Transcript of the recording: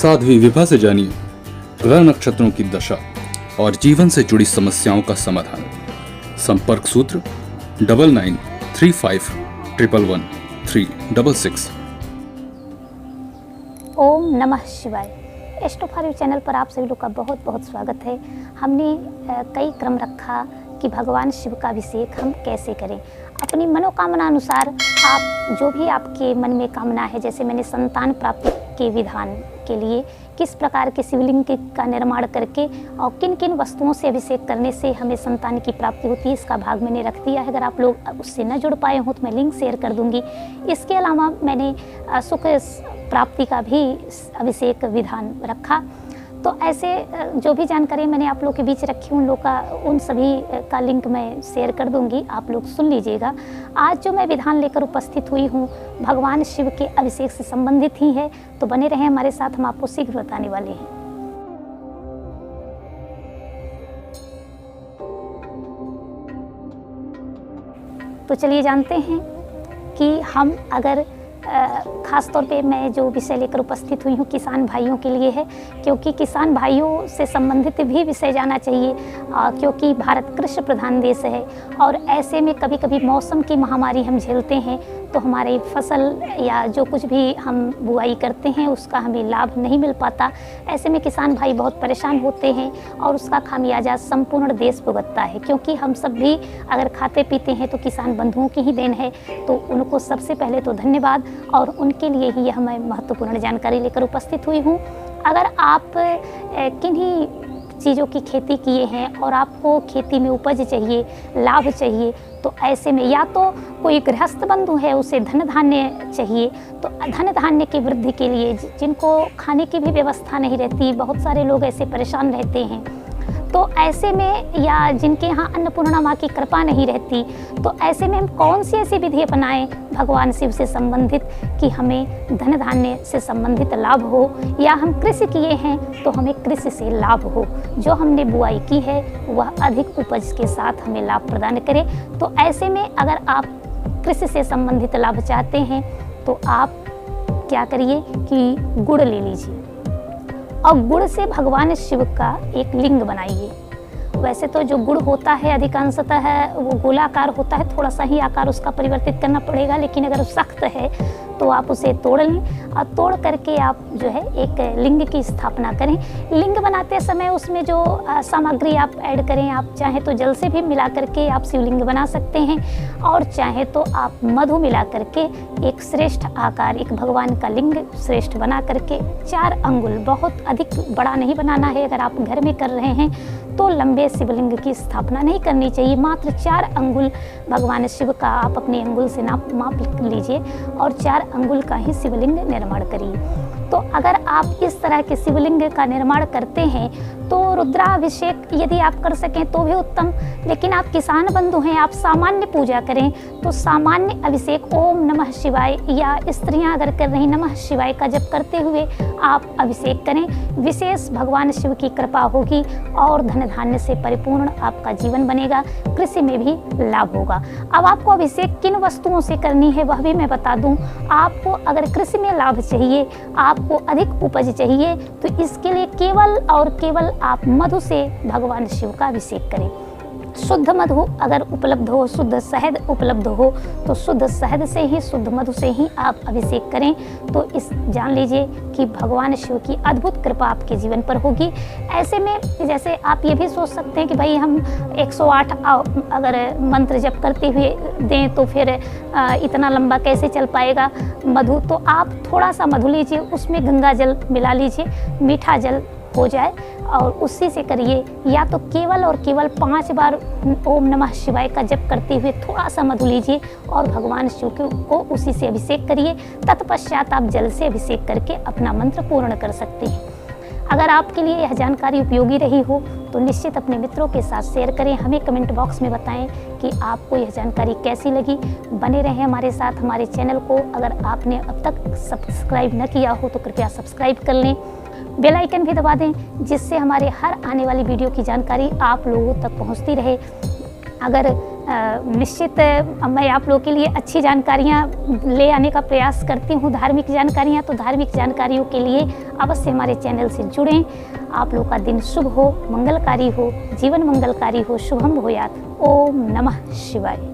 साध्वी विभा से जानिए ग्रह नक्षत्रों की दशा और जीवन से जुड़ी समस्याओं का समाधान। संपर्क सूत्र 9935111366। ओम नमः शिवाय। एस्ट्रो4u चैनल पर आप सभी लोग का बहुत बहुत स्वागत है। हमने कई क्रम रखा कि भगवान शिव का अभिषेक हम कैसे करें। अपनी मनोकामना अनुसार आप जो भी आपके मन में कामना है, जैसे मैंने संतान प्राप्ति के विधान के लिए किस प्रकार के शिवलिंग का निर्माण करके और किन किन वस्तुओं से अभिषेक करने से हमें संतान की प्राप्ति होती है, इसका भाग मैंने रख दिया है। अगर आप लोग उससे न जुड़ पाए हो तो मैं लिंक शेयर कर दूंगी। इसके अलावा मैंने सुख प्राप्ति का भी अभिषेक विधान रखा। तो ऐसे जो भी जानकारी मैंने आप लोग के बीच रखी उन सभी का लिंक मैं शेयर कर दूंगी, आप लोग सुन लीजिएगा। आज जो मैं विधान लेकर उपस्थित हुई हूँ भगवान शिव के अभिषेक से संबंधित ही है, तो बने रहें हमारे साथ, हम आपको शीघ्र बताने वाले हैं। तो चलिए जानते हैं कि हम अगर ख़ास तौर पे मैं जो विषय लेकर उपस्थित हुई हूँ किसान भाइयों के लिए है, क्योंकि किसान भाइयों से संबंधित भी विषय जाना चाहिए, क्योंकि भारत कृषि प्रधान देश है और ऐसे में कभी कभी मौसम की महामारी हम झेलते हैं तो हमारी फसल या जो कुछ भी हम बुआई करते हैं उसका हमें लाभ नहीं मिल पाता। ऐसे में किसान भाई बहुत परेशान होते हैं और उसका खामियाजा संपूर्ण देश भुगतता है, क्योंकि हम सब भी अगर खाते पीते हैं तो किसान बंधुओं की ही देन है। तो उनको सबसे पहले तो धन्यवाद, और उनके लिए ही यह मैं महत्वपूर्ण जानकारी लेकर उपस्थित हुई हूँ। अगर आप किन्हीं चीज़ों की खेती किए हैं और आपको खेती में उपज चाहिए, लाभ चाहिए, तो ऐसे में या तो कोई गृहस्थ बंधु है उसे धन धान्य चाहिए, तो धन धान्य की वृद्धि के लिए जिनको खाने की भी व्यवस्था नहीं रहती, बहुत सारे लोग ऐसे परेशान रहते हैं, तो ऐसे में या जिनके यहाँ अन्नपूर्णा माँ की कृपा नहीं रहती, तो ऐसे में हम कौन सी ऐसी विधि अपनाएं भगवान शिव से संबंधित कि हमें धन धान्य से संबंधित लाभ हो, या हम कृषि किए हैं तो हमें कृषि से लाभ हो, जो हमने बुआई की है वह अधिक उपज के साथ हमें लाभ प्रदान करे। तो ऐसे में अगर आप कृषि से संबंधित लाभ चाहते हैं तो आप क्या करिए कि गुड़ ले लीजिए और गुड़ से भगवान शिव का एक लिंग बनाइए। वैसे तो जो गुड़ होता है अधिकांशतः है वो गोलाकार होता है, थोड़ा सा ही आकार उसका परिवर्तित करना पड़ेगा, लेकिन अगर सख्त है तो आप उसे तोड़ लें और तोड़ करके आप जो है एक लिंग की स्थापना करें। लिंग बनाते समय उसमें जो सामग्री आप ऐड करें, आप चाहे तो जल से भी मिला करके आप शिवलिंग बना सकते हैं, और चाहे तो आप मधु मिला करके एक श्रेष्ठ आकार, एक भगवान का लिंग श्रेष्ठ बना करके 4 अंगुल, बहुत अधिक बड़ा नहीं बनाना है। अगर आप घर में कर रहे हैं तो लंबे शिवलिंग की स्थापना नहीं करनी चाहिए, मात्र 4 अंगुल भगवान शिव का आप अपने अंगुल से माप लीजिए और 4 अंगुल का ही शिवलिंग निर्माण करिए। तो अगर आप इस तरह के शिवलिंग का निर्माण करते हैं तो रुद्राभिषेक यदि आप कर सकें तो भी उत्तम, लेकिन आप किसान बंधु हैं, आप सामान्य पूजा करें तो सामान्य अभिषेक ओम नमः शिवाय, या स्त्रियां अगर कर रही नमः शिवाय का जप करते हुए आप अभिषेक करें। विशेष भगवान शिव की कृपा होगी और धन धान्य से परिपूर्ण आपका जीवन बनेगा, कृषि में भी लाभ होगा। अब आपको अभिषेक किन वस्तुओं से करनी है वह भी मैं बता दूं। आपको अगर कृषि में लाभ चाहिए, आपको अधिक उपज चाहिए, तो इसके लिए केवल और केवल आप मधु से भगवान शिव का अभिषेक करें। शुद्ध मधु अगर उपलब्ध हो, शुद्ध शहद उपलब्ध हो तो शुद्ध शहद से ही, शुद्ध मधु से ही आप अभिषेक करें। तो इस जान लीजिए कि भगवान शिव की अद्भुत कृपा आपके जीवन पर होगी। ऐसे में जैसे आप ये भी सोच सकते हैं कि भाई हम 108 अगर मंत्र जप करते हुए दें तो फिर इतना लंबा कैसे चल पाएगा मधु। तो आप थोड़ा सा मधु लीजिए, उसमें गंगा जल मिला लीजिए, मीठा जल हो जाए और उसी से करिए, या तो केवल और केवल 5 बार ओम नमः शिवाय का जप करते हुए थोड़ा सा मधु लीजिए और भगवान शिव को उसी से अभिषेक करिए। तत्पश्चात आप जल से अभिषेक करके अपना मंत्र पूर्ण कर सकते हैं। अगर आपके लिए यह जानकारी उपयोगी रही हो तो निश्चित अपने मित्रों के साथ शेयर करें। हमें कमेंट बॉक्स में बताएं कि आपको यह जानकारी कैसी लगी। बने रहें हमारे साथ। हमारे चैनल को अगर आपने अब तक सब्सक्राइब न किया हो तो कृपया सब्सक्राइब कर लें, बेल आइकन भी दबा दें, जिससे हमारे हर आने वाली वीडियो की जानकारी आप लोगों तक पहुंचती रहे। अगर निश्चित मैं आप लोगों के लिए अच्छी जानकारियाँ ले आने का प्रयास करती हूँ, धार्मिक जानकारियाँ। तो धार्मिक जानकारियों के लिए अवश्य हमारे चैनल से जुड़ें। आप लोगों का दिन शुभ हो, मंगलकारी हो, जीवन मंगलकारी हो, शुभम भूयात्। ओम नमः शिवाय।